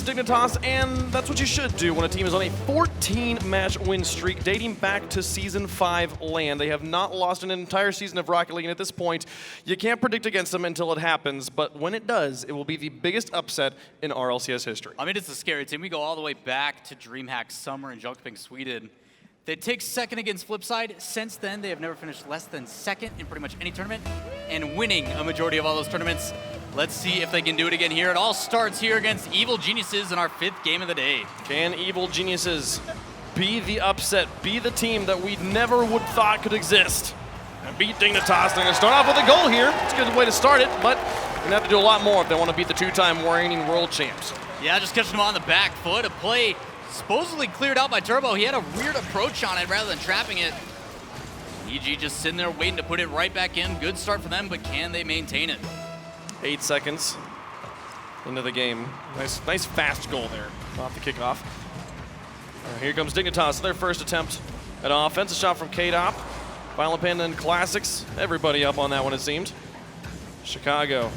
Dignitas, and that's what you should do when a team is on a 14-match win streak dating back to Season 5 land. They have not lost an entire season of Rocket League, and at this point, you can't predict against them until it happens, but when it does, it will be the biggest upset in RLCS history. I mean, it's a scary team. We go all the way back to DreamHack Summer in Jönköping, Sweden. They take second against Flipside. Since then, they have never finished less than second in pretty much any tournament and winning a majority of all those tournaments. Let's see if they can do it again here. It all starts here against Evil Geniuses in our 5th game of the day. Can Evil Geniuses be the upset, be the team that we never would thought could exist, and beat Dignitas? They're going to start off with a goal here. It's a good way to start it, but they're going to have to do a lot more if they want to beat the 2-time reigning world champs. Yeah, just catching them on the back foot. A play supposedly cleared out by Turbo. He had a weird approach on it rather than trapping it. EG just sitting there waiting to put it right back in. Good start for them, but can they maintain it? 8 seconds into the game. Nice fast goal there off the kickoff. Here comes Dignitas, their first attempt at offense. A shot from K-Dop. Violent Panda and Classics. Everybody up on that one, it seemed. Chicago.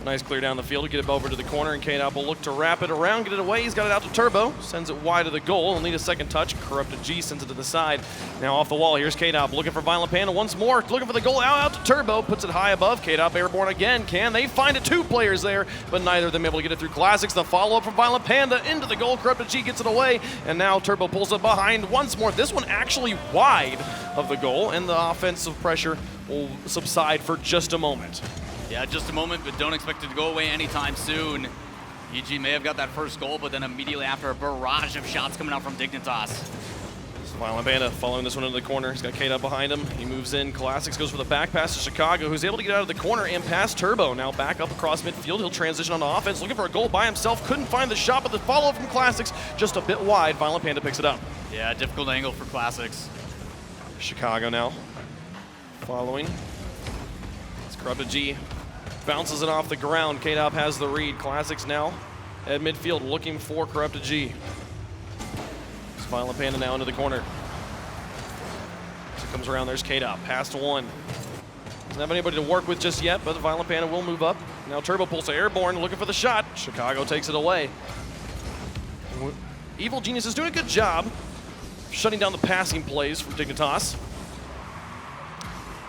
Nice clear down the field to get it over to the corner, and K-Dop will look to wrap it around, get it away. He's got it out to Turbo, sends it wide of the goal. He'll need a second touch. Corrupted G sends it to the side. Now off the wall, here's K-Dop looking for Violent Panda once more, looking for the goal, out to Turbo, puts it high above. K-Dop airborne again. Can they find it? 2 players there, but neither of them able to get it through Classics. The follow-up from Violent Panda into the goal. Corrupted G gets it away, and now Turbo pulls it behind once more. This one actually wide of the goal, and the offensive pressure will subside for just a moment. Yeah, just a moment, but don't expect it to go away anytime soon. EG may have got that first goal, but then immediately after, a barrage of shots coming out from Dignitas. Violent Panda following this one into the corner. He's got Kate up behind him. He moves in. Classics goes for the back pass to Chicago, who's able to get out of the corner and pass Turbo. Now back up across midfield. He'll transition on offense, looking for a goal by himself. Couldn't find the shot, but the follow from Classics just a bit wide. Violent Panda picks it up. Yeah, difficult angle for Classics. Chicago now following. It's Corrupted G. Bounces it off the ground. K-Dop has the read. Classics now at midfield looking for Corrupted G. It's Violent Panda now into the corner. As it comes around, there's K-Dop. Pass to one. Doesn't have anybody to work with just yet, but the Violent Panda will move up. Now Turbo pulls to airborne, looking for the shot. Chicago takes it away. Evil Genius is doing a good job shutting down the passing plays from Dignitas.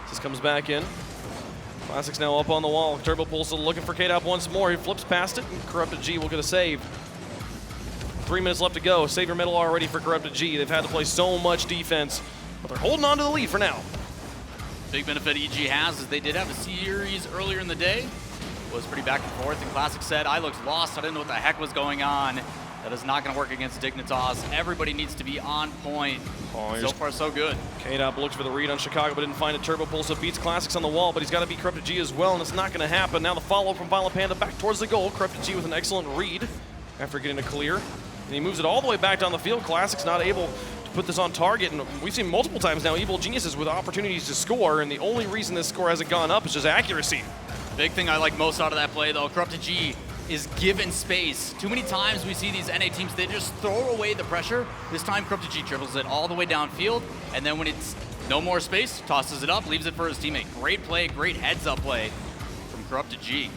This comes back in. Classics now up on the wall. Turbo pulls looking for K-Dop once more. He flips past it, and Corrupted G will get a save. 3 minutes left to go. Savior medal already for Corrupted G. They've had to play so much defense, but they're holding on to the lead for now. Big benefit EG has is they did have a series earlier in the day. It was pretty back and forth, and Classic said, I looked lost. I didn't know what the heck was going on. That is not going to work against Dignitas. Everybody needs to be on point. So far, so good. K-Dop looks for the read on Chicago, but didn't find it. Turbo pulls up, beats Classics on the wall, but he's got to beat Corrupted G as well, and it's not going to happen. Now the follow-up from Violent Panda back towards the goal. Corrupted G with an excellent read after getting a clear. And he moves it all the way back down the field. Classics not able to put this on target, and we've seen multiple times now Evil Geniuses with opportunities to score, and the only reason this score hasn't gone up is just accuracy. Big thing I like most out of that play, though, Corrupted G is given space. Too many times we see these NA teams, they just throw away the pressure. This time, Corrupted G dribbles it all the way downfield, and then when it's no more space, tosses it up, leaves it for his teammate. Great play, great heads-up play from Corrupted G.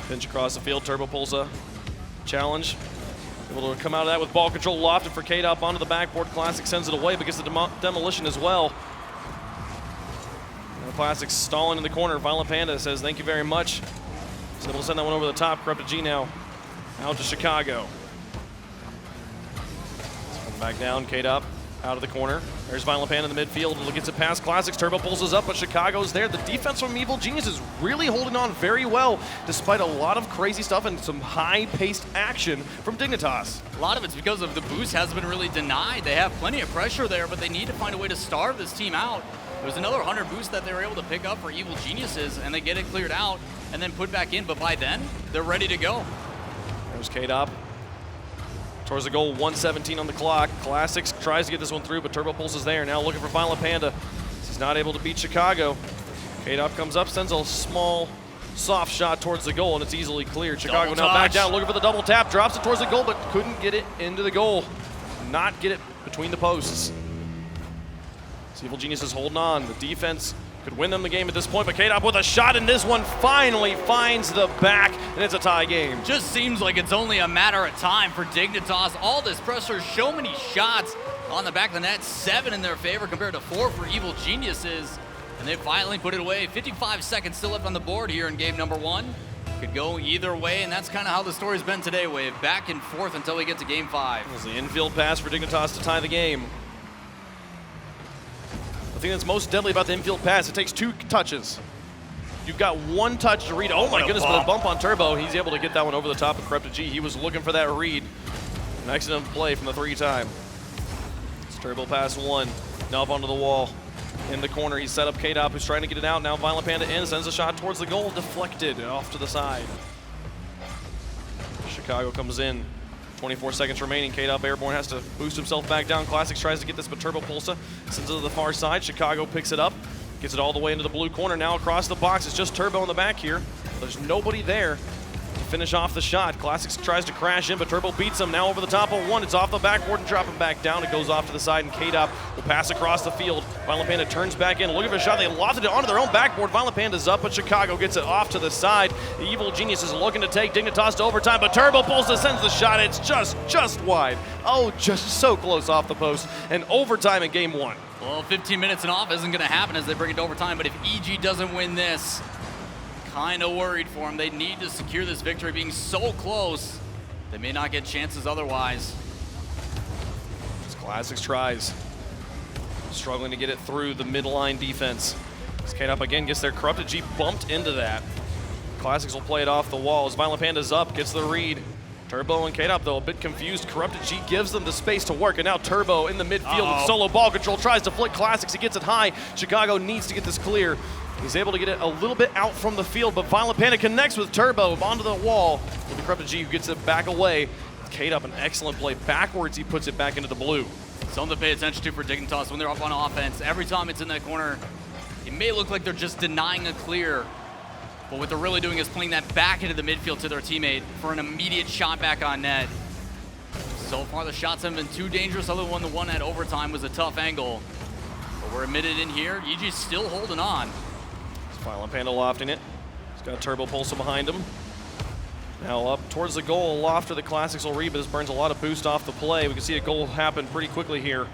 Pinch across the field, Turbo pulls a challenge. Able to come out of that with ball control lofted for K-Dop onto the backboard. Classic sends it away, but gets the demolition as well. And the Classic stalling in the corner. Violent Panda says, thank you very much. He's able to send that one over the top. Corrupted G now out to Chicago. Back down, K-Dop out of the corner. There's Violent Panda in the midfield. Gets it past Classics. Turbo pulls us up, but Chicago's there. The defense from Evil Genius is really holding on very well, despite a lot of crazy stuff and some high-paced action from Dignitas. A lot of it's because of the boost hasn't been really denied. They have plenty of pressure there, but they need to find a way to starve this team out. There's another 100 boost that they were able to pick up for Evil Geniuses, and they get it cleared out and then put back in, but by then, they're ready to go. There's K-Dop. Towards the goal, 117 on the clock. Classics tries to get this one through, but Turbo Pulse is there. Now looking for Violent Panda. He's not able to beat Chicago. K-Dop comes up, sends a small, soft shot towards the goal, and it's easily cleared. Chicago now back down, looking for the double tap. Drops it towards the goal, but couldn't get it into the goal. Not get it between the posts. Evil Genius is holding on. The defense could win them the game at this point, but K-Dop with a shot, and this one finally finds the back, and it's a tie game. Just seems like it's only a matter of time for Dignitas. All this pressure, so many shots on the back of the net, 7 in their favor compared to 4 for Evil Geniuses, and they finally put it away. 55 seconds still left on the board here in game number 1. Could go either way, and that's kind of how the story's been today, Wave. Back and forth until we get to game 5. It was the infield pass for Dignitas to tie the game. The thing that's most deadly about the infield pass, it takes 2 touches. You've got 1 touch to read. Oh my goodness, with a bump on Turbo, he's able to get that one over the top of Corrupted G. He was looking for that read. An excellent play from the 3-time. It's Turbo pass 1, now up onto the wall. In the corner, he's set up K-Dop, who's trying to get it out. Now Violent Panda in, sends a shot towards the goal, deflected off to the side. Chicago comes in. 24 seconds remaining. K-Dop Airborne has to boost himself back down. Classics tries to get this, but Turbo Pulsa sends it to the far side. Chicago picks it up, gets it all the way into the blue corner. Now across the box, it's just Turbo in the back here. There's nobody there to finish off the shot. Classics tries to crash in, but Turbo beats him. Now over the top of 1. It's off the backboard and dropping back down. It goes off to the side, and K-Dop will pass across the field. Violent Panda turns back in, looking for a shot. They lofted it onto their own backboard. Violent Panda's up, but Chicago gets it off to the side. The Evil Genius is looking to take Dignitas to overtime, but Turbo Pulsa sends the shot. It's just wide. Oh, just so close off the post. And overtime in game 1. Well, 15 minutes and off isn't going to happen as they bring it to overtime, but if EG doesn't win this, kind of worried for them. They need to secure this victory, being so close. They may not get chances otherwise. As Classics tries. Struggling to get it through the midline defense. As K-Dop again gets their Corrupted G bumped into that. Classics will play it off the wall as Violent Panda's up, gets the read. Turbo and K-Dop, though, a bit confused. Corrupted G gives them the space to work, and now Turbo in the midfield with solo ball control tries to flick Classics. He gets it high. Chicago needs to get this clear. He's able to get it a little bit out from the field, but Violent Panda connects with Turbo onto the wall. With the Corrupted G who gets it back away. K-Dop, an excellent play. Backwards, he puts it back into the blue. Something to pay attention to for Dignitas when they're up on offense. Every time it's in that corner, it may look like they're just denying a clear, but what they're really doing is playing that back into the midfield to their teammate for an immediate shot back on net. So far, the shots haven't been too dangerous, other than the one at overtime was a tough angle. But we're admitted in here. EG's still holding on. Violent Panda lofting it. He's got a Turbo Pulsa behind him. Now up towards the goal, lofter the Classics will read, but this burns a lot of boost off the play. We can see a goal happen pretty quickly here.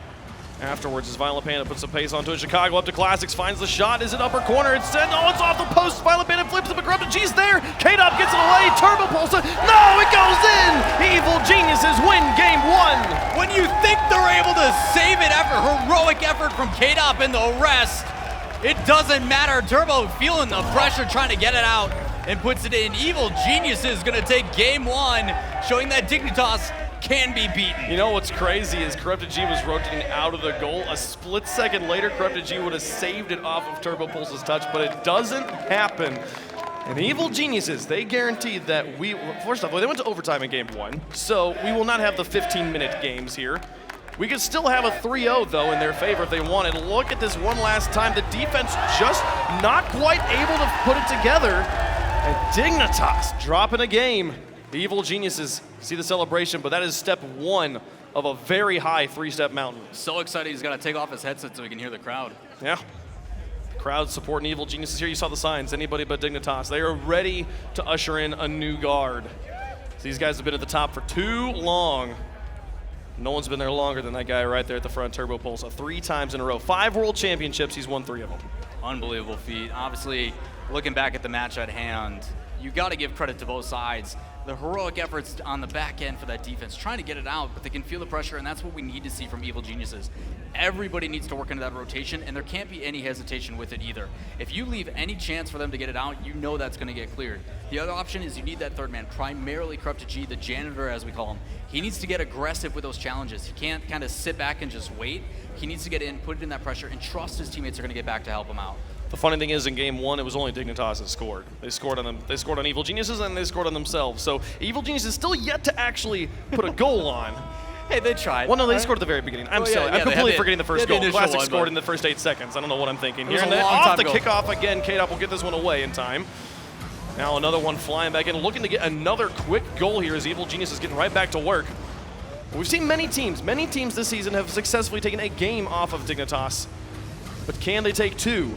Afterwards, as Violent Panda puts some pace onto it, Chicago up to Classics, finds the shot. Is it upper corner? It's sent. Oh, it's off the post. Violent Panda flips it, but Corrupted G's there. K-Dop gets it away. Turbo Pulsa. No, it goes in. Evil Geniuses win game 1. When you think they're able to save it after heroic effort from K-Dop and the rest, it doesn't matter. Turbo feeling the pressure, trying to get it out, and puts it in. Evil Geniuses gonna take game 1, showing that Dignitas can be beaten. You know what's crazy is Corrupted G was rotating out of the goal. A split second later, Corrupted G would have saved it off of Turbo Pulsa's touch, but it doesn't happen. And Evil Geniuses, they guaranteed that first off, they went to overtime in game 1, so we will not have the 15-minute games here. We could still have a 3-0, though, in their favor if they wanted. Look at this one last time. The defense just not quite able to put it together. And Dignitas dropping a game. The Evil Geniuses see the celebration, but that is step 1 of a very high 3-step mountain. So excited he's got to take off his headset so he can hear the crowd. Yeah. The crowd supporting Evil Geniuses here. You saw the signs. Anybody but Dignitas. They are ready to usher in a new guard. So these guys have been at the top for too long. No one's been there longer than that guy right there at the front, Turbo Pulsa. 3 times in a row. 5 world championships, he's won 3 of them. Unbelievable feat. Obviously, looking back at the match at hand, you got to give credit to both sides. The heroic efforts on the back end for that defense, trying to get it out, but they can feel the pressure, and that's what we need to see from Evil Geniuses. Everybody needs to work into that rotation, and there can't be any hesitation with it either. If you leave any chance for them to get it out, you know that's going to get cleared. The other option is you need that third man, primarily Corrupted G, the janitor as we call him. He needs to get aggressive with those challenges. He can't kind of sit back and just wait. He needs to get in, put it in that pressure, and trust his teammates are going to get back to help him out. The funny thing is, in game 1, it was only Dignitas that scored. They scored on them. They scored on Evil Geniuses, and they scored on themselves. So Evil Geniuses still yet to actually put a goal on. Hey, they tried. Well, no, they scored at the very beginning. I'm silly. I'm completely forgetting the first goal. Classic scored in the first 8 seconds. I don't know what I'm thinking here. And then off the kickoff again, K-Dop will get this one away in time. Now another one flying back in, looking to get another quick goal here as Evil Genius is getting right back to work. We've seen many teams this season have successfully taken a game off of Dignitas. But can they take 2?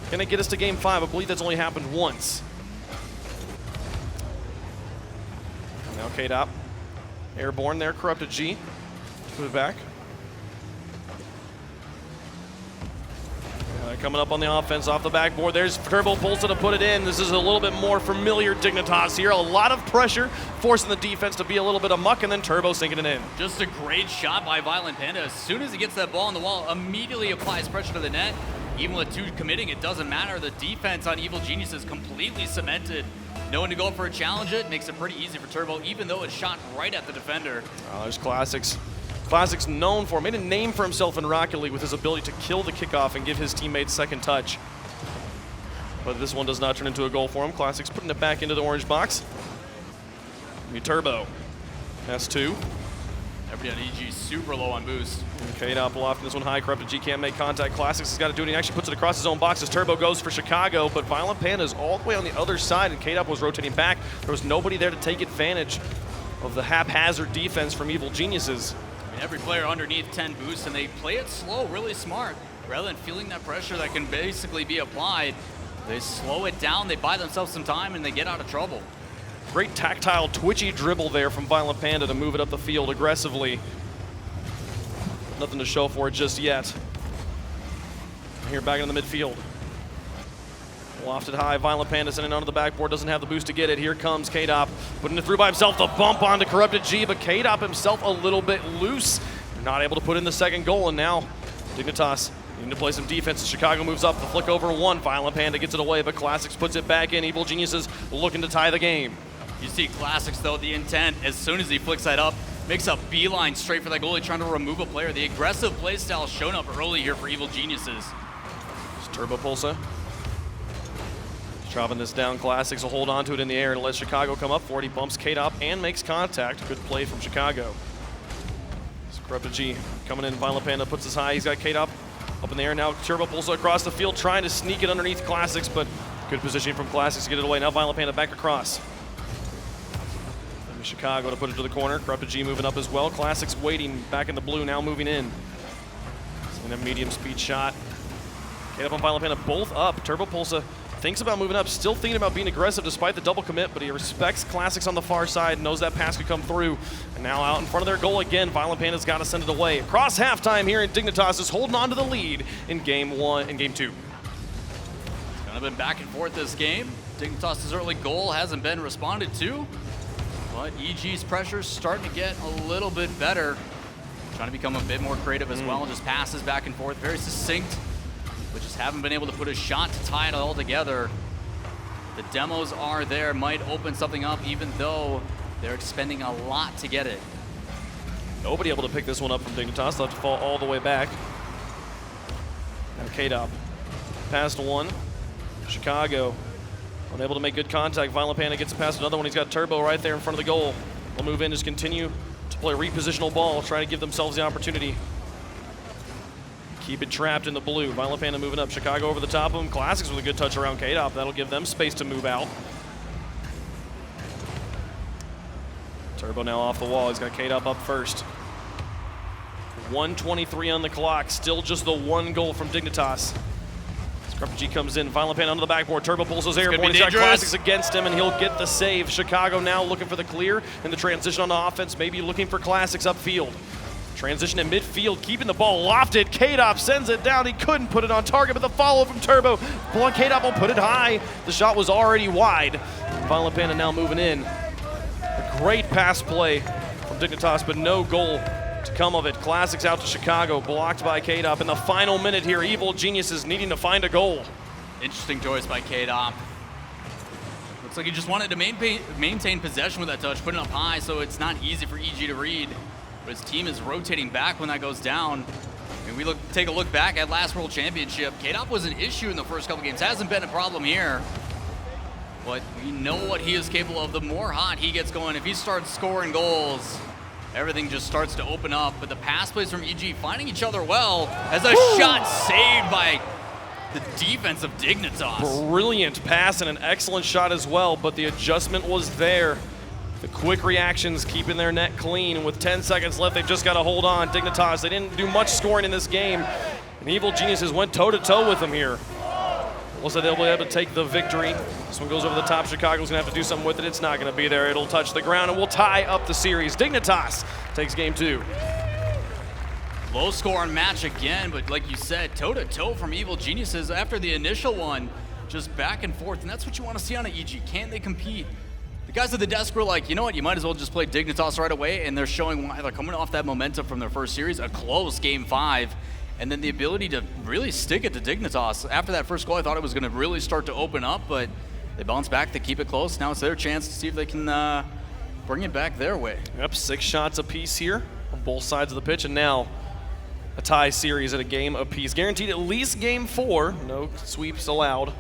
Can it get us to game 5? I believe that's only happened once. Now K-Dop. Airborne there, Corrupted G. Put it back. Coming up on the offense off the backboard. There's Turbo Pulsa to put it in. This is a little bit more familiar Dignitas here. A lot of pressure, forcing the defense to be a little bit amuck, and then Turbo sinking it in. Just a great shot by Violent Panda. As soon as he gets that ball on the wall, immediately applies pressure to the net. Even with 2 committing, it doesn't matter. The defense on Evil Genius is completely cemented. Knowing to go for a challenge, it makes it pretty easy for Turbo, even though it's shot right at the defender. There's Classics. Classics known for, made a name for himself in Rocket League with his ability to kill the kickoff and give his teammates second touch. But this one does not turn into a goal for him. Classics putting it back into the orange box. Turbo. S2. Everybody on EG super low on boost. K-Dop lofting this one high. Corrupted G can't make contact. Classics has got to do it. He actually puts it across his own box as Turbo goes for Chicago, but Violent Panda is all the way on the other side, and K-Dop was rotating back. There was nobody there to take advantage of the haphazard defense from Evil Geniuses. Every player underneath 10 boosts, and they play it slow, really smart. Rather than feeling that pressure that can basically be applied, they slow it down, they buy themselves some time, and they get out of trouble. Great tactile, twitchy dribble there from Violent Panda to move it up the field aggressively. Nothing to show for it just yet. Here back in the midfield. Lofted high, Violent Panda sending onto the backboard, doesn't have the boost to get it. Here comes K-Dop, putting it through by himself, the bump onto Corrupted G, but K-Dop himself a little bit loose. Not able to put in the second goal, and now Dignitas needing to play some defense. Chicago moves up, the flick over 1. Violent Panda gets it away, but Classics puts it back in. Evil Geniuses looking to tie the game. You see Classics, though, the intent, as soon as he flicks that up, makes a beeline straight for that goalie, trying to remove a player. The aggressive play style shown up early here for Evil Geniuses. It's Turbo Pulsa. Dropping this down, Classics will hold on to it in the air and let Chicago come up for it. He bumps K-Dop and makes contact. Good play from Chicago. It's Corrupted G coming in. Violent Panda puts this high. He's got K-Dop up in the air. Now Turbo Pulsa across the field, trying to sneak it underneath Classics, but good positioning from Classics to get it away. Now Violent Panda back across. And Chicago to put it to the corner. Corrupted G moving up as well. Classics waiting back in the blue, now moving in. Seeing a medium speed shot. K-Dop and Violent Panda both up. Turbo Pulsa thinks about moving up, still thinking about being aggressive despite the double commit, but he respects Classics on the far side, knows that pass could come through. And now out in front of their goal again, Violent Panda's got to send it away. Across halftime here, and Dignitas is holding on to the lead in game 2. It's kind of been back and forth this game. Dignitas' early goal hasn't been responded to, but EG's pressure's starting to get a little bit better. Trying to become a bit more creative as well, just passes back and forth, very succinct. But just haven't been able to put a shot to tie it all together. The demos are there, might open something up, even though they're expending a lot to get it. Nobody able to pick this one up from Dignitas. They'll have to fall all the way back. Now K-Dop past 1. Chicago unable to make good contact. Violent Panda gets it past another one. He's got Turbo right there in front of the goal. They'll move in, just continue to play repositional ball, trying to give themselves the opportunity. Keep it trapped in the blue. Violent Panda moving up. Chicago over the top of him. Classics with a good touch around K-Dop. That'll give them space to move out. Turbo now off the wall. He's got K-Dop up first. 1:23 on the clock. Still just the 1 goal from Dignitas. Corrupted G comes in. Violent Panda onto the backboard. Turbo Pulsa's airborne. He's got Classics against him, and he'll get the save. Chicago now looking for the clear in the transition on the offense. Maybe looking for Classics upfield. Transition in midfield, keeping the ball lofted. K-Dop sends it down. He couldn't put it on target, but the follow from Turbo. K-Dop will put it high. The shot was already wide. Violent Panda now moving in. A great pass play from Dignitas, but no goal to come of it. Classics out to Chicago, blocked by K-Dop. In the final minute here, Evil Geniuses needing to find a goal. Interesting choice by K-Dop. Looks like he just wanted to maintain possession with that touch, putting it up high so it's not easy for EG to read. But his team is rotating back when that goes down. And we take a look back at last World Championship. K-Dop was an issue in the first couple games. Hasn't been a problem here. But we know what he is capable of. The more hot he gets going, if he starts scoring goals, everything just starts to open up. But the pass plays from EG finding each other well as a shot saved by the defense of Dignitas. Brilliant pass and an excellent shot as well, but the adjustment was there. The quick reactions keeping their net clean, and with 10 seconds left, they've just got to hold on. Dignitas, they didn't do much scoring in this game, and Evil Geniuses went toe-to-toe with them here. Looks like they'll be able to take the victory. This one goes over the top. Chicago's going to have to do something with it. It's not going to be there. It'll touch the ground, and we'll tie up the series. Dignitas takes game 2. Low scoring match again, but like you said, toe-to-toe from Evil Geniuses after the initial one. Just back and forth, and that's what you want to see on an EG. Can they compete? The guys at the desk were like, you know what, you might as well just play Dignitas right away, and they're showing why they're coming off that momentum from their first series, a close game 5. And then the ability to really stick it to Dignitas. After that first goal, I thought it was going to really start to open up, but they bounce back, they keep it close. Now it's their chance to see if they can bring it back their way. Yep, 6 shots apiece here on both sides of the pitch, and now a tie series at a game apiece. Guaranteed at least game 4, no sweeps allowed.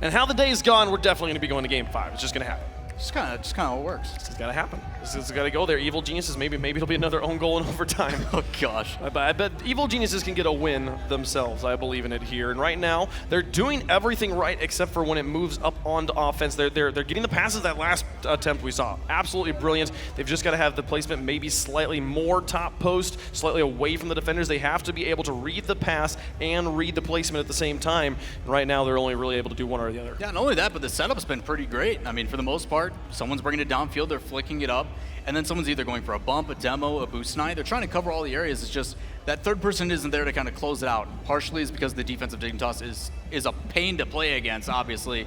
And how the day's gone, we're definitely going to be going to game 5. It's just going to happen. Just kind of how it works. It's got to happen. It's got to go there. Evil Geniuses, maybe it'll be another own goal in overtime. Oh, gosh. I bet Evil Geniuses can get a win themselves. I believe in it here. And right now, they're doing everything right except for when it moves up onto offense. They're getting the passes that last attempt we saw. Absolutely brilliant. They've just got to have the placement maybe slightly more top post, slightly away from the defenders. They have to be able to read the pass and read the placement at the same time. And right now, they're only really able to do one or the other. Yeah, not only that, but the setup's been pretty great. I mean, for the most part, someone's bringing it downfield, they're flicking it up, and then someone's either going for a bump, a demo, a boost night. They're trying to cover all the areas. It's just that third person isn't there to kind of close it out. Partially is because the defensive Dignitas is a pain to play against, obviously,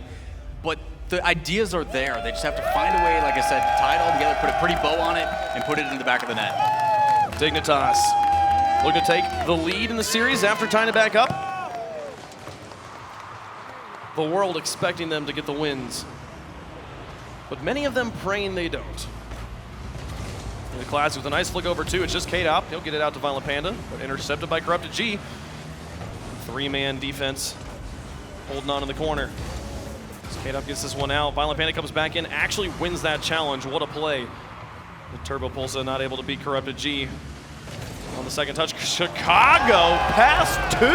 but the ideas are there. They just have to find a way, like I said, to tie it all together, put a pretty bow on it, and put it in the back of the net. Dignitas looking to take the lead in the series after tying it back up. The world expecting them to get the wins, but many of them praying they don't. The Classics with a nice flick over 2. It's just K-Dop. He'll get it out to Violent Panda, but intercepted by Corrupted G. 3-man defense holding on in the corner. As K-Dop gets this one out, Violent Panda comes back in, actually wins that challenge. What a play. The Turbo Pulsa not able to beat Corrupted G. On the second touch, Chicago pass 2.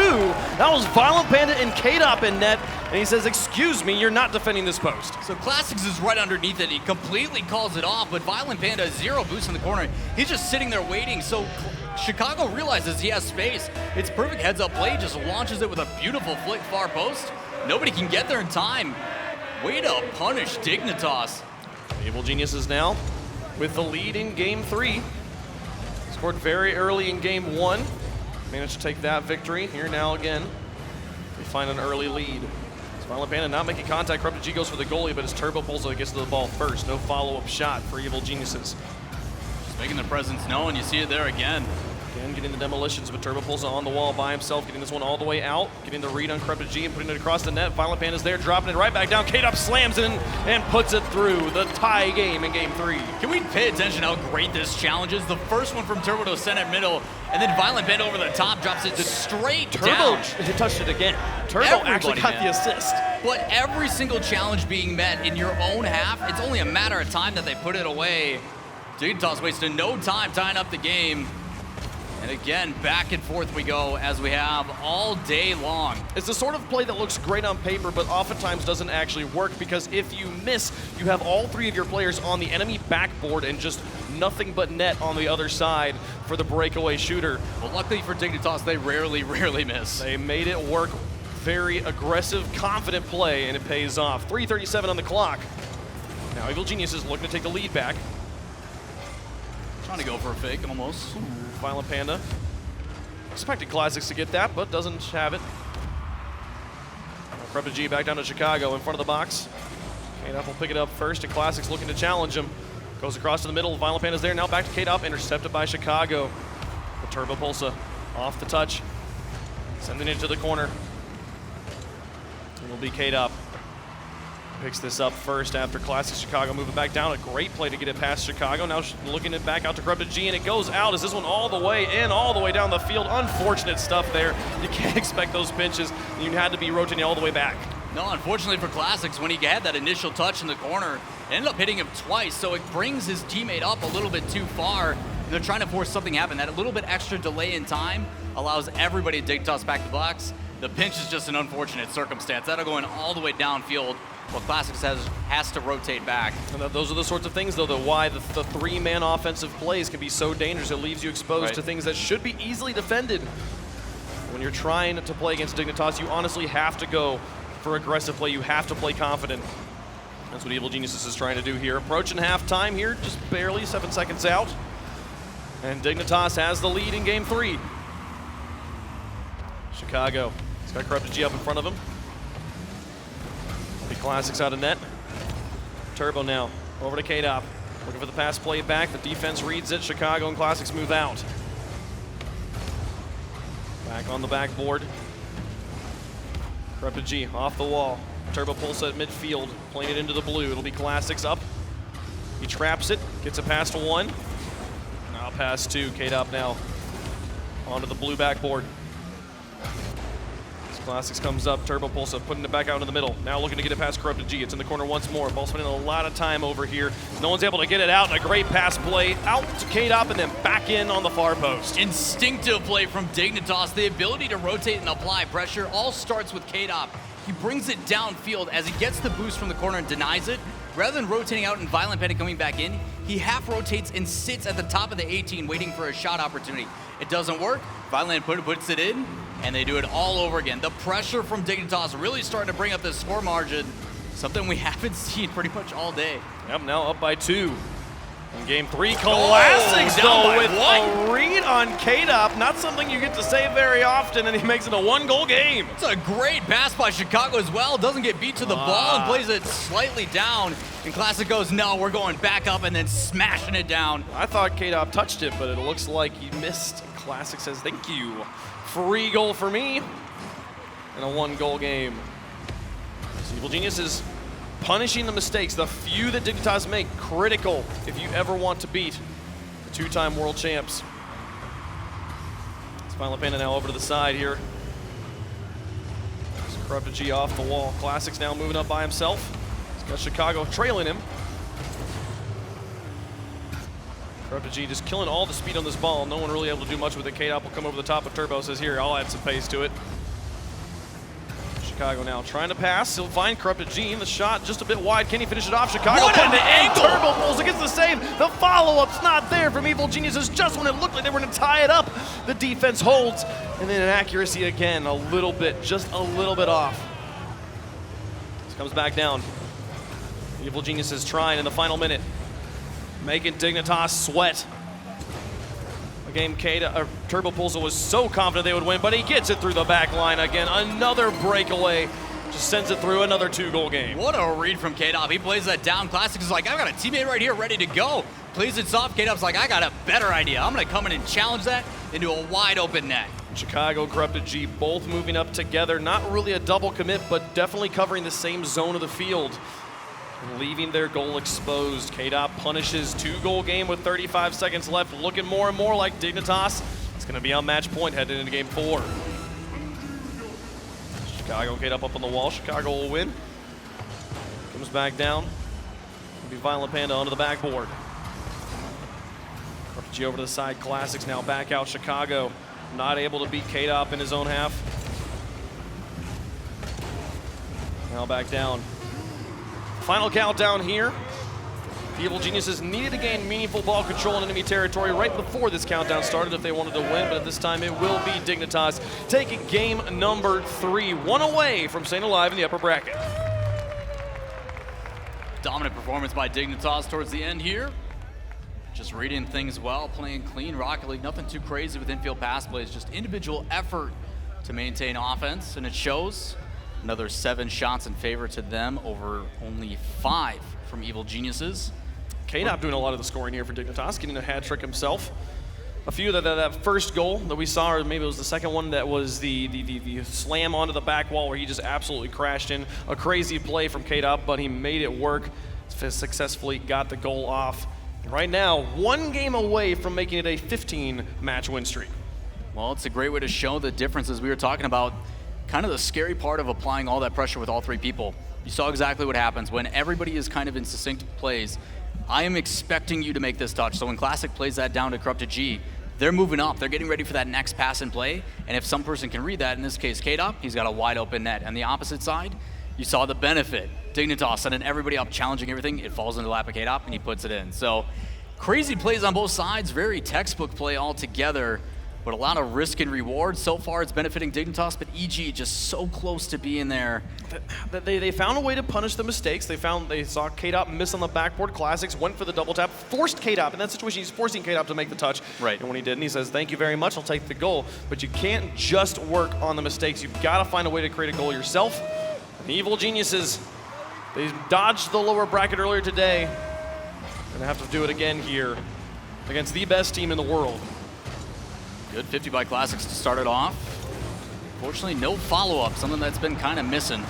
That was Violent Panda and K-Dop in net, and he says, excuse me, you're not defending this post. So Classics is right underneath it. He completely calls it off, but Violent Panda, 0 boost in the corner. He's just sitting there waiting, so Chicago realizes he has space. It's perfect heads-up play. He just launches it with a beautiful flick far post. Nobody can get there in time. Way to punish Dignitas. Evil Geniuses now with the lead in game 3. Scored very early in game 1. Managed to take that victory. Here now again, they find an early lead. Violent Panda not making contact. Corrupted G goes for the goalie, but his Turbo Pulsa gets to the ball first. No follow-up shot for Evil Geniuses. Just making their presence known. You see it there again. Again, getting the demolitions, but Turbo Pulsa on the wall by himself, getting this one all the way out, getting the read on Corrupted G and putting it across the net. Violent Panda's there, dropping it right back down. K-Dop slams it in and puts it through. The tie game in game 3. Can we pay attention how great this challenge is? The first one from Turbo to center middle, and then Violent Panda over the top drops it straight down. Turbo touched it again. Turbo actually got the assist. But every single challenge being met in your own half, it's only a matter of time that they put it away. Dignitas wasted no time tying up the game. And again, back and forth we go as we have all day long. It's the sort of play that looks great on paper, but oftentimes doesn't actually work, because if you miss, you have all 3 of your players on the enemy backboard and just nothing but net on the other side for the breakaway shooter. Well, luckily for Dignitas, they rarely miss. They made it work. Very aggressive, confident play, and it pays off. 3:37 on the clock. Now Evil Genius is looking to take the lead back. Trying to go for a fake, almost. Violent Panda. Expected Classics to get that, but doesn't have it. Corrupted G back down to Chicago in front of the box. K-Dop will pick it up first, and Classics looking to challenge him. Goes across to the middle. Violent Panda's there. Now back to K-Dop, intercepted by Chicago. The Turbo Pulsa off the touch. Sending it to the corner. It'll be K-Dop. Picks this up first after Classic Chicago moving back down. A great play to get it past Chicago. Now looking it back out to Corrupted G, and it goes out. Is this one all the way in, all the way down the field? Unfortunate stuff there. You can't expect those pinches. You had to be rotating all the way back. No, unfortunately for Classics, when he had that initial touch in the corner, it ended up hitting him twice, so it brings his teammate up a little bit too far. They're trying to force something to happen. That a little bit extra delay in time allows everybody to Dignitas back to the box. The pinch is just an unfortunate circumstance. That'll go in all the way downfield. Well, Classics has to rotate back. And those are the sorts of things, though, why the 3-man offensive plays can be so dangerous. It leaves you exposed to things that should be easily defended. When you're trying to play against Dignitas, you honestly have to go for aggressive play. You have to play confident. That's what Evil Geniuses is trying to do here. Approaching halftime here, just barely 7 seconds out. And Dignitas has the lead in game 3. Chicago, he's got Corrupted G up in front of him. The Classics out of net. Turbo now, over to K-Dop. Looking for the pass play back, the defense reads it. Chicago and Classics move out. Back on the backboard. Corrupted G off the wall. Turbo pulls at midfield, playing it into the blue. It'll be Classics up. He traps it, gets a pass to 1. Now pass 2, K-Dop now onto the blue backboard. Classics comes up, Turbo Pulsa putting it back out into the middle. Now looking to get it past Corrupted G. It's in the corner once more. Ball spending a lot of time over here. No one's able to get it out, and a great pass play out to K-Dop and then back in on the far post. Instinctive play from Dignitas. The ability to rotate and apply pressure all starts with K-Dop. He brings it downfield as he gets the boost from the corner and denies it. Rather than rotating out and Violent Panic coming back in, he half rotates and sits at the top of the 18 waiting for a shot opportunity. It doesn't work. Violent Panic puts it in, and they do it all over again. The pressure from Dignitas really starting to bring up this score margin, something we haven't seen pretty much all day. Yep, now up by 2. In game 3, Classics though with a read on K-Dop. Not something you get to say very often, and he makes it a 1-goal game. It's a great pass by Chicago as well. Doesn't get beat to the ball and plays it slightly down. And Classic goes, no, we're going back up and then smashing it down. I thought K-Dop touched it, but it looks like he missed. Classic says, thank you. Free goal for me in a 1-goal game. So Evil Genius is punishing the mistakes, the few that Dignitas make, critical if you ever want to beat the 2-time world champs. It's Violent Panda now over to the side here. Corrupted G off the wall. Classics now moving up by himself. He's got Chicago trailing him. Corrupted G just killing all the speed on this ball. No one really able to do much with it. K-Dop will come over the top of Turbo, says, here, I'll add some pace to it. Chicago now trying to pass. He'll find Corrupted G. The shot just a bit wide. Can he finish it off? Chicago what an angle! Turbo pulls against the save. The follow-up's not there from Evil Geniuses. Just when it looked like they were going to tie it up, the defense holds. And then inaccuracy again, a little bit, just a little bit off. This comes back down. Evil Geniuses trying in the final minute. Making Dignitas sweat. A game Turbo Pulsa was so confident they would win, but he gets it through the back line again. Another breakaway. Just sends it through, another 2-goal game. What a read from K-Dop. He plays that down. Classic is like, I've got a teammate right here ready to go. Plays it soft. K-Dop's like, I got a better idea. I'm going to come in and challenge that into a wide open net. Chicago, Corrupted G, both moving up together. Not really a double commit, but definitely covering the same zone of the field. Leaving their goal exposed. K-Dop punishes 2-goal game with 35 seconds left. Looking more and more like Dignitas. It's going to be on match point heading into game 4. Chicago, K-Dop up on the wall. Chicago will win. Comes back down. It'll be Violent Panda onto the backboard. G over to the side. Classics now back out. Chicago not able to beat K-Dop in his own half. Now back down. Final countdown here. The Evil Geniuses needed to gain meaningful ball control in enemy territory right before this countdown started if they wanted to win, but at this time it will be Dignitas taking game number 3, 1 away from staying alive in the upper bracket. Dominant performance by Dignitas towards the end here. Just reading things well, playing clean Rocket League, nothing too crazy with infield pass plays, just individual effort to maintain offense, and it shows. Another 7 shots in favor to them over only 5 from Evil Geniuses. K-Dop doing a lot of the scoring here for Dignitas, getting a hat trick himself. A few that first goal that we saw, or maybe it was the second one, that was the slam onto the back wall where he just absolutely crashed in. A crazy play from K-Dop, but he made it work. Successfully got the goal off. Right now, 1 game away from making it a 15-match win streak. Well, it's a great way to show the differences we were talking about. Kind of the scary part of applying all that pressure with all 3 people. You saw exactly what happens when everybody is kind of in succinct plays. I am expecting you to make this touch. So when Classic plays that down to Corrupted G, they're moving up. They're getting ready for that next pass and play. And if some person can read that, in this case K-Dop, he's got a wide open net. And the opposite side, you saw the benefit. Dignitas sending everybody up, challenging everything. It falls into the lap of K-Dop and he puts it in. So crazy plays on both sides. Very textbook play altogether. but a lot of risk and reward. So far, it's benefiting Dignitas, but EG just so close to being there. They found a way to punish the mistakes. They saw K-Dop miss on the backboard. Classics went for the double tap, forced K-Dop. In that situation, he's forcing K-Dop to make the touch. Right. And when he didn't, he says, thank you very much, I'll take the goal. But you can't just work on the mistakes. You've got to find a way to create a goal yourself. The Evil Geniuses, they dodged the lower bracket earlier today, and they have to do it again here against the best team in the world. Good 50 by Classics to start it off. Fortunately, no follow-up, something that's been kind of missing.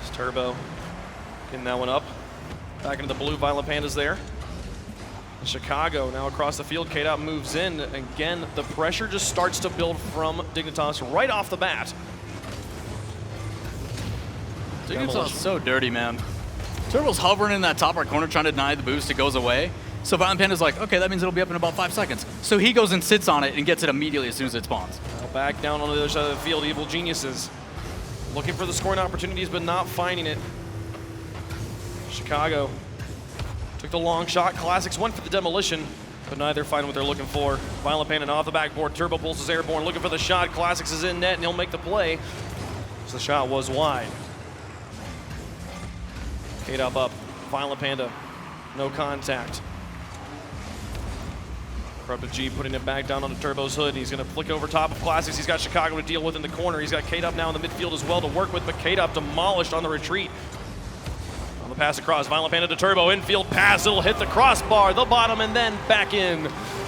It's Turbo getting that one up. Back into the blue, Violent Panda's there. Chicago now across the field. K-Dop moves in. Again, the pressure just starts to build from Dignitas right off the bat. Dignitas is so dirty, man. Turbo's hovering in that top right corner trying to deny the boost. It goes away. So Violent Panda's like, okay, that means it'll be up in about 5 seconds. So he goes and sits on it and gets it immediately as soon as it spawns. Now back down on the other side of the field, Evil Geniuses looking for the scoring opportunities, but not finding it. Chicago took the long shot. Classics went for the demolition, but neither find what they're looking for. Violent Panda off the backboard. Turbo Pulse is airborne, looking for the shot. Classics is in net, and he'll make the play. So the shot was wide. K-Dop up. Violent Panda, no contact. Corrupted G putting it back down onto Turbo's hood. He's going to flick over top of Classics. He's got Chicago to deal with in the corner. He's got K-Dop now in the midfield as well to work with, but K-Dop demolished on the retreat. On the pass across, Violent Panda to Turbo. Infield pass, it'll hit the crossbar, the bottom, and then back in.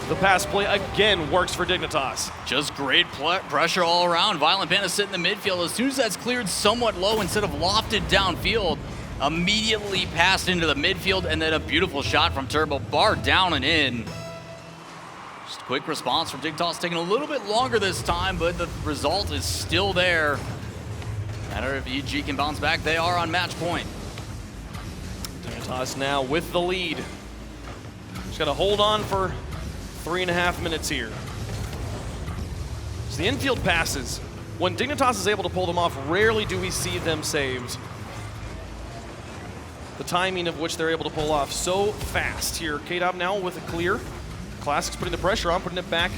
The pass play again works for Dignitas. Just great pressure all around. Violent Panda sitting in the midfield. As soon as that's cleared somewhat low, instead of lofted downfield, immediately passed into the midfield, and then a beautiful shot from Turbo. Bar down and in. Just a quick response from Dignitas, taking a little bit longer this time, but the result is still there. Matter if EG can bounce back, they are on match point. Dignitas now with the lead. Just got to hold on for 3.5 minutes here. So the infield passes. When Dignitas is able to pull them off, rarely do we see them saved. The timing of which they're able to pull off so fast here. K-Dop now with a clear. Classics putting the pressure on, putting it back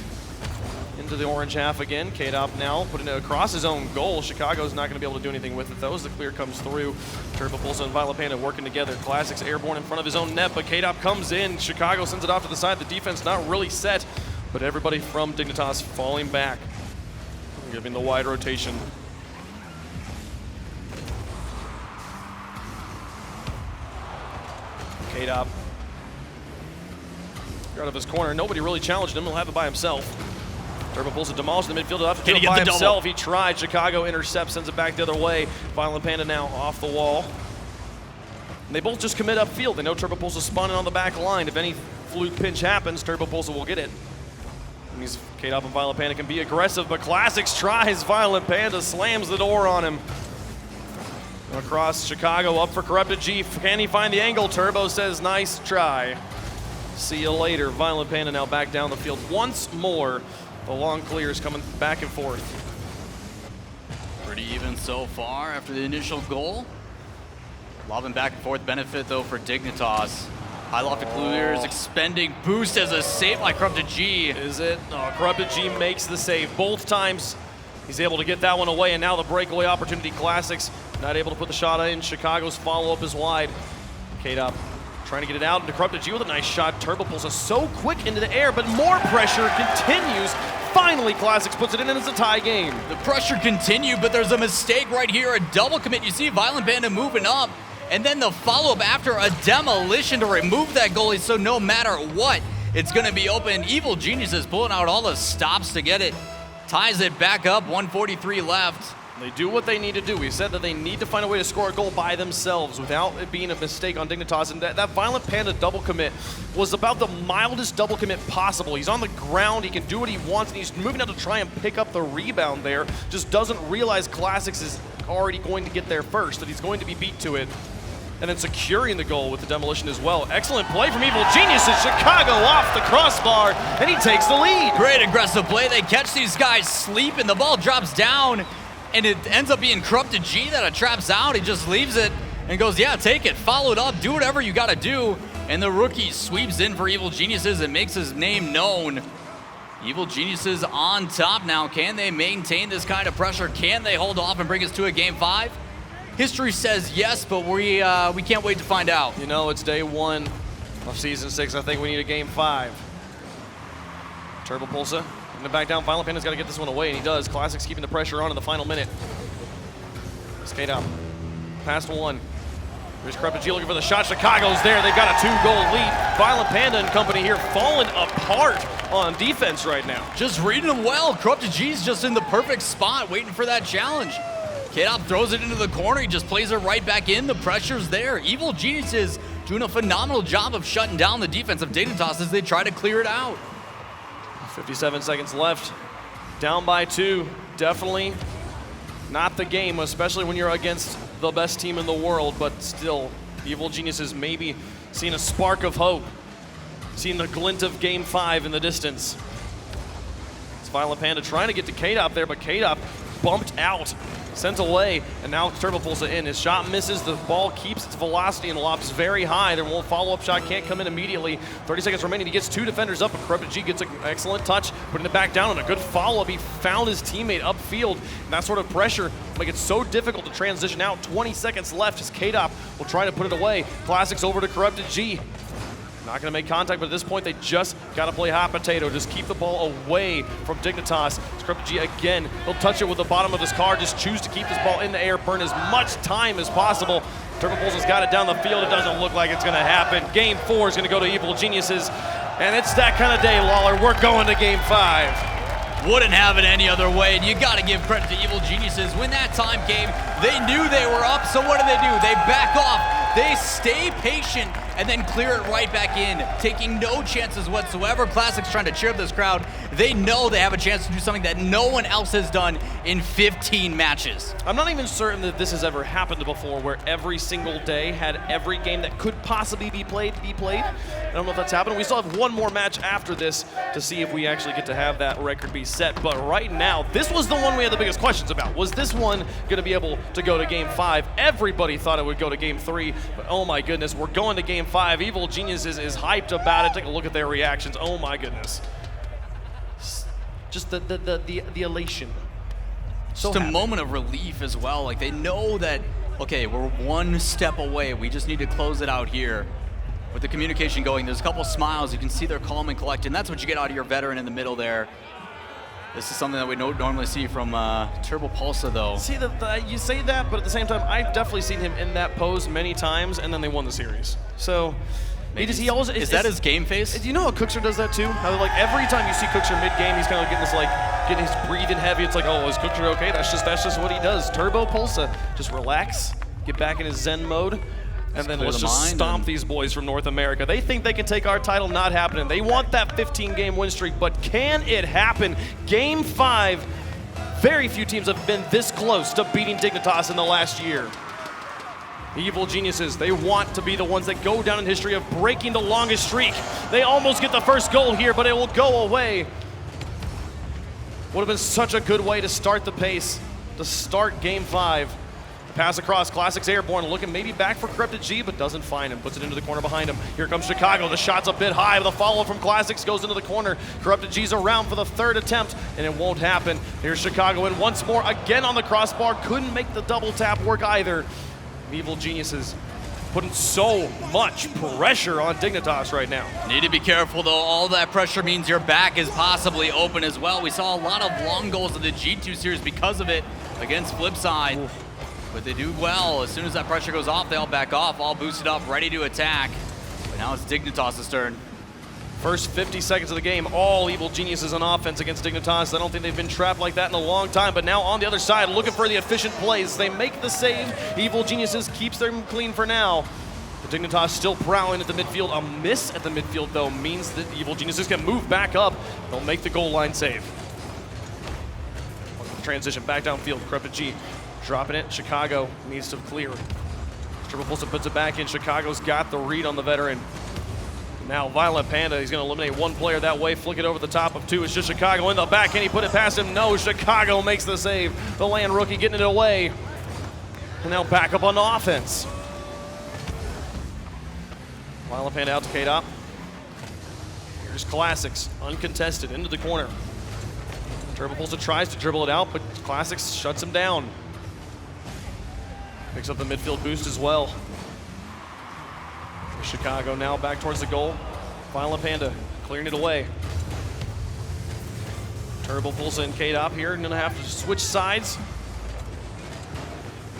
into the orange half again. K-Dop now putting it across his own goal. Chicago's not going to be able to do anything with it though as the clear comes through. Turbo Pulse and Violent Panda working together. Classics airborne in front of his own net, but K-Dop comes in. Chicago sends it off to the side. The defense not really set, but everybody from Dignitas falling back, giving the wide rotation. K-Dop out of his corner. Nobody really challenged him. He'll have it by himself. Turbo Pulse it demolished in the midfield. He'll have to do it by himself. He tried. Chicago intercepts, sends it back the other way. Violent Panda now off the wall. And they both just commit upfield. They know Turbo Pulse is spawning on the back line. If any fluke pinch happens, Turbo Pulse will get it. And these K-Dop and Violent Panda can be aggressive, but Classics tries. Violent Panda slams the door on him. Across Chicago, up for Corrupted G. Can he find the angle? Turbo says, nice try. See you later. Violent Panda now back down the field once more. The long clears coming back and forth. Pretty even so far after the initial goal. Lobbing back and forth benefit though for Dignitas. High lofted clears, expending boost as a save by Corrupted G. Is it? Oh, Corrupted G makes the save both times. He's able to get that one away, and now the breakaway opportunity. Classics not able to put the shot in. Chicago's follow-up is wide. K-Dop trying to get it out into Corrupted G with a nice shot. Turbo Pulse is so quick into the air, but more pressure continues. Finally, Classics puts it in, and it's a tie game. The pressure continued, but there's a mistake right here. A double commit. You see Violent Panda moving up, and then the follow-up after a demolition to remove that goalie, so no matter what, it's going to be open. Evil Geniuses pulling out all the stops to get it. Ties it back up, 1:43 left. They do what they need to do. We said that they need to find a way to score a goal by themselves without it being a mistake on Dignitas. And that Violent Panda double commit was about the mildest double commit possible. He's on the ground, he can do what he wants, and he's moving out to try and pick up the rebound there. Just doesn't realize Classics is already going to get there first, that he's going to be beat to it. And then securing the goal with the demolition as well. Excellent play from Evil Geniuses. Chicago off the crossbar, and he takes the lead. Great aggressive play. They catch these guys sleep, and the ball drops down, and it ends up being Corrupted G that traps out. He just leaves it and goes, yeah, take it, follow it up, do whatever you got to do. And the rookie sweeps in for Evil Geniuses and makes his name known. Evil Geniuses on top now. Can they maintain this kind of pressure? Can they hold off and bring us to a Game 5? History says yes, but we can't wait to find out. You know, it's day 1 of Season 6. I think we need a Game 5. Turbo Pulsa in the back down. Violent Panda's got to get this one away, and he does. Classics keeping the pressure on in the final minute. Skate up. Past 1. There's Corrupted G looking for the shot. Chicago's there. They've got a 2-goal lead. Violent Panda and company here falling apart on defense right now. Just reading them well. Corrupted G's just in the perfect spot, waiting for that challenge. K-Dop throws it into the corner. He just plays it right back in. The pressure's there. Evil Geniuses doing a phenomenal job of shutting down the defense of Dignitas as they try to clear it out. 57 seconds left. Down by 2. Definitely not the game, especially when you're against the best team in the world, but still, Evil Geniuses maybe seeing a spark of hope, seeing the glint of Game 5 in the distance. It's Violent Panda trying to get to K-Dop there, but K-Dop bumped out, sent away, and now Turbo Pulsa in. His shot misses, the ball keeps its velocity and lobs very high. There won't follow-up shot, can't come in immediately. 30 seconds remaining, he gets 2 defenders up, but Corrupted G gets an excellent touch, putting it back down on a good follow-up. He found his teammate upfield, and that sort of pressure make it so difficult to transition out. 20 seconds left as K-Dop will try to put it away. Classics over to Corrupted G. Not going to make contact, but at this point, they just got to play hot potato. Just keep the ball away from Dignitas. Corrupted G again. He'll touch it with the bottom of his car. Just choose to keep this ball in the air, burn as much time as possible. Turbo Pulsa's got it down the field. It doesn't look like it's going to happen. Game 4 is going to go to Evil Geniuses. And it's that kind of day, Lawler. We're going to Game 5. Wouldn't have it any other way, and you got to give credit to Evil Geniuses. When that time came, they knew they were up, so what do? They back off. They stay patient and then clear it right back in, taking no chances whatsoever. Classics trying to cheer up this crowd. They know they have a chance to do something that no one else has done in 15 matches. I'm not even certain that this has ever happened before, where every single day had every game that could possibly be played. I don't know if that's happened. We still have one more match after this to see if we actually get to have that record be set. But right now, this was the one we had the biggest questions about. Was this one going to be able to go to Game 5? Everybody thought it would go to Game 3, but oh my goodness, we're going to Game 5. Evil Geniuses is hyped about it. Take a look at their reactions. Oh my goodness. Just the elation. So just a happy. moment of relief as well. Like, they know that, okay, we're one step away. We just need to close it out here. With the communication going, there's a couple smiles. You can see they're calm and collected, and that's what you get out of your veteran in the middle there. This is something that we don't normally see from Turbo Pulsa, though. See, you say that, but at the same time, I've definitely seen him in that pose many times, and then they won the series. So, he always is that his game face? Do you know how Cookser does that too? How like every time you see Cookser mid-game, he's kind of getting this getting his breathing heavy. It's like, oh, is Cookser okay? That's just what he does. Turbo Pulsa, just relax, get back in his Zen mode. And then let's just stomp these boys from North America. They think they can take our title, not happening. They want that 15-game win streak, but can it happen? Game 5, very few teams have been this close to beating Dignitas in the last year. Evil Geniuses, they want to be the ones that go down in history of breaking the longest streak. They almost get the first goal here, but it will go away. Would have been such a good way to start the pace, to start Game 5. Pass across, Classics airborne, looking maybe back for Corrupted G, but doesn't find him. Puts it into the corner behind him. Here comes Chicago. The shot's a bit high, but the follow from Classics goes into the corner. Corrupted G's around for the 3rd attempt, and it won't happen. Here's Chicago in once more, again on the crossbar. Couldn't make the double tap work either. Evil Geniuses putting so much pressure on Dignitas right now. Need to be careful, though. All that pressure means your back is possibly open as well. We saw a lot of long goals in the G2 series because of it against Flipside. Ooh. But they do well. As soon as that pressure goes off, they all back off, all boosted up, ready to attack. But now it's Dignitas' turn. First 50 seconds of the game, all Evil Geniuses on offense against Dignitas. I don't think they've been trapped like that in a long time, but now on the other side, looking for the efficient plays. They make the save. Evil Geniuses keeps them clean for now. But Dignitas still prowling at the midfield. A miss at the midfield, though, means that Evil Geniuses can move back up. They'll make the goal line save. Transition back downfield, Corrupted G. Dropping it, Chicago needs to clear. Turbo Pulsa puts it back in. Chicago's got the read on the veteran. Now Violent Panda, he's going to eliminate one player that way, flick it over the top of 2. It's just Chicago in the back. Can he put it past him? No, Chicago makes the save. The land rookie getting it away. And now back up on offense. Violent Panda out to K-Dop. Here's Classics, uncontested, into the corner. Turbopulsa tries to dribble it out, but Classics shuts him down. Picks up the midfield boost as well. Chicago now back towards the goal. Violent Panda clearing it away. Turbopulsa and K-Dop here, gonna have to switch sides.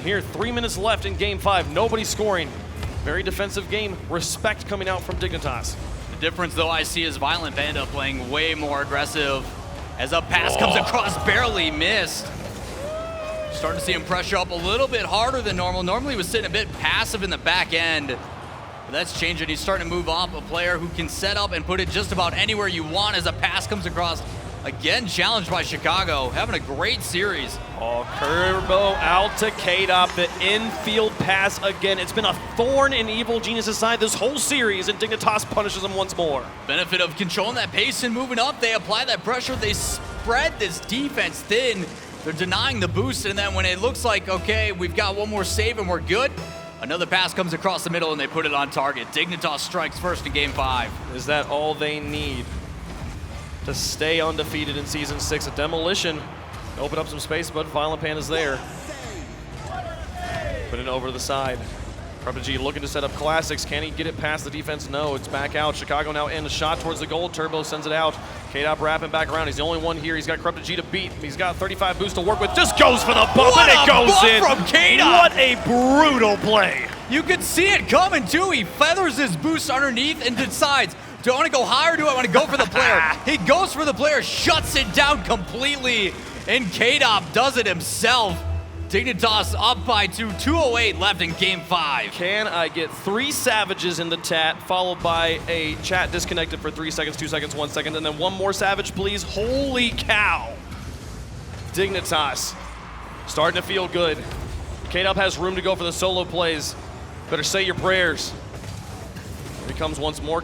Here, 3 minutes left in game 5, nobody scoring. Very defensive game, respect coming out from Dignitas. The difference though I see is Violent Panda playing way more aggressive as a pass comes across, barely missed. Starting to see him pressure up a little bit harder than normal. Normally he was sitting a bit passive in the back end. But that's changing. He's starting to move off a player who can set up and put it just about anywhere you want as a pass comes across. Again, challenged by Chicago, having a great series. Oh, Turbo out to K-Dop, the infield pass again. It's been a thorn in Evil Genius' side this whole series, and Dignitas punishes him once more. Benefit of controlling that pace and moving up. They apply that pressure. They spread this defense thin. They're denying the boost, and then when it looks like, okay, we've got one more save and we're good, another pass comes across the middle and they put it on target. Dignitas strikes first in game 5. Is that all they need to stay undefeated in Season 6? A demolition, open up some space, but Violent Panda's there. Put it over to the side. G looking to set up Classics. Can he get it past the defense? No, it's back out. Chicago now in, a shot towards the goal. Turbo sends it out. K-Dop wrapping back around. He's the only one here. He's got G to beat. He's got 35 boost to work with. Just goes for the bump, and it goes in. From K-Dop. What a brutal play. You could see it coming too. He feathers his boost underneath and decides, do I want to go higher or do I want to go for the player? He goes for the player, shuts it down completely, and K-Dop does it himself. Dignitas up by 2, 2:08 left in game 5. Can I get 3 savages in the chat, followed by a chat disconnected for 3 seconds, 2 seconds, 1 second, and then one more savage, please? Holy cow. Dignitas starting to feel good. K-Dop has room to go for the solo plays. Better say your prayers. Here he comes once more.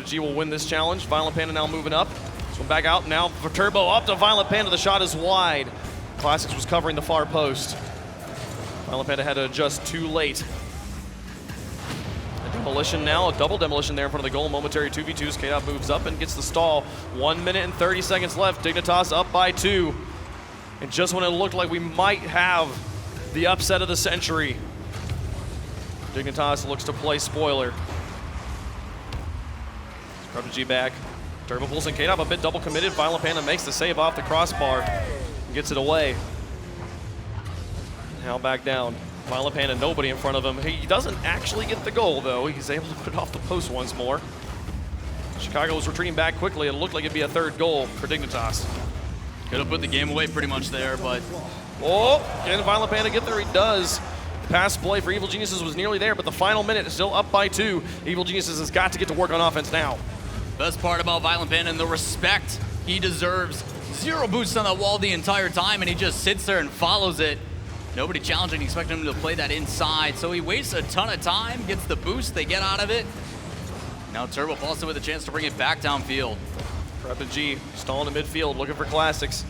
G will win this challenge. Violent Panda now moving up. This one back out now for Turbo, up to Violent Panda. The shot is wide. Classics was covering the far post. Violent Panda had to adjust too late. A demolition now, a double demolition there in front of the goal. Momentary 2v2s. K-Dop moves up and gets the stall. 1 minute and 30 seconds left. Dignitas up by 2. And just when it looked like we might have the upset of the century, Dignitas looks to play spoiler. G back. Turbopulsa and K-Dop a bit double committed. Violent Panda makes the save off the crossbar and gets it away. Now back down. Violent Panda, nobody in front of him. He doesn't actually get the goal, though. He's able to put it off the post once more. Chicago was retreating back quickly. It looked like it'd be a 3rd goal for Dignitas. Could have put the game away pretty much there, but... Oh, can Violent Panda get there? He does. The pass play for Evil Geniuses was nearly there, but the final minute is still up by 2. Evil Geniuses has got to get to work on offense now. Best part about Violent Panda and the respect he deserves. 0 boosts on that wall the entire time, and he just sits there and follows it. Nobody challenging, expecting him to play that inside. So he wastes a ton of time, gets the boost, they get out of it. Now Turbopulsa with a chance to bring it back downfield. G stalling in midfield, looking for Classics.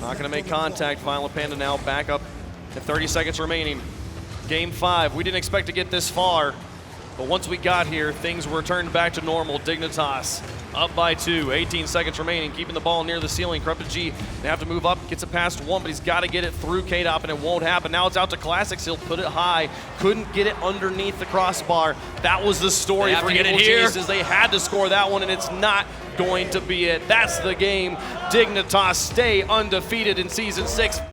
Not gonna make contact. Violent Panda now back up at 30 seconds remaining. Game 5, we didn't expect to get this far. But once we got here, things were turned back to normal. Dignitas up by 2, 18 seconds remaining, keeping the ball near the ceiling. G, they have to move up, gets it past 1, but he's got to get it through K-Dop, and it won't happen. Now it's out to Classics. He'll put it high. Couldn't get it underneath the crossbar. That was the story for Evil Geniuses. They had to score that one, and it's not going to be it. That's the game. Dignitas stay undefeated in Season 6.